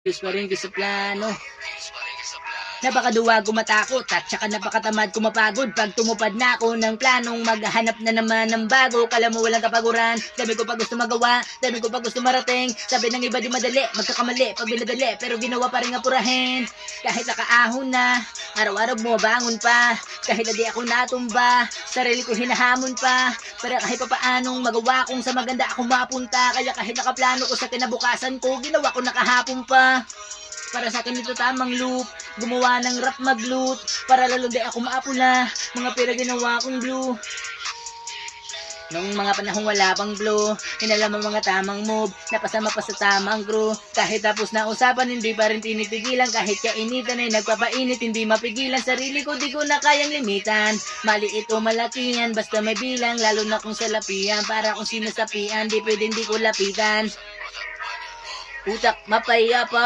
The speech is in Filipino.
Diyos pa rin sa plano. Napakaduwag matakot at saka napakatamad kumapagod. Pag tumupad na ako ng planong maghanap na naman ng bago. Kala mo walang kapaguran, dami ko pa gusto magawa, dami ko pa gusto marating. Sabi ng iba di madali, magkakamali pag binadali, pero ginawa pa rin apurahin. Kahit nakaahon na, araw-araw bumabangon pa. Kahit na di ako natumba, sarili ko hinahamon pa. Para kahit pa paanong magawa kong sa maganda ako mapunta. Kaya kahit nakaplano ko sa kinabukasan ko, ginawa ko nakahapon pa. Para sa akin ito tamang loop, gumawa ng rap mag-loot, para lalo di ako maapula, mga pera ginawa kong blue. Nung mga panahong wala pang blue, inalam ang mga tamang move, napasama pa sa tamang crew. Kahit tapos na usapan, hindi pa rin tinitigilan. Kahit kainitan ay nagpapainit, hindi mapigilan. Sarili ko di ko na kayang limitan. Maliit o malaki yan, basta may bilang. Lalo na kung sa lapian, para kung sinasapian, di pwede hindi ko lapitan. Utak mapayapa,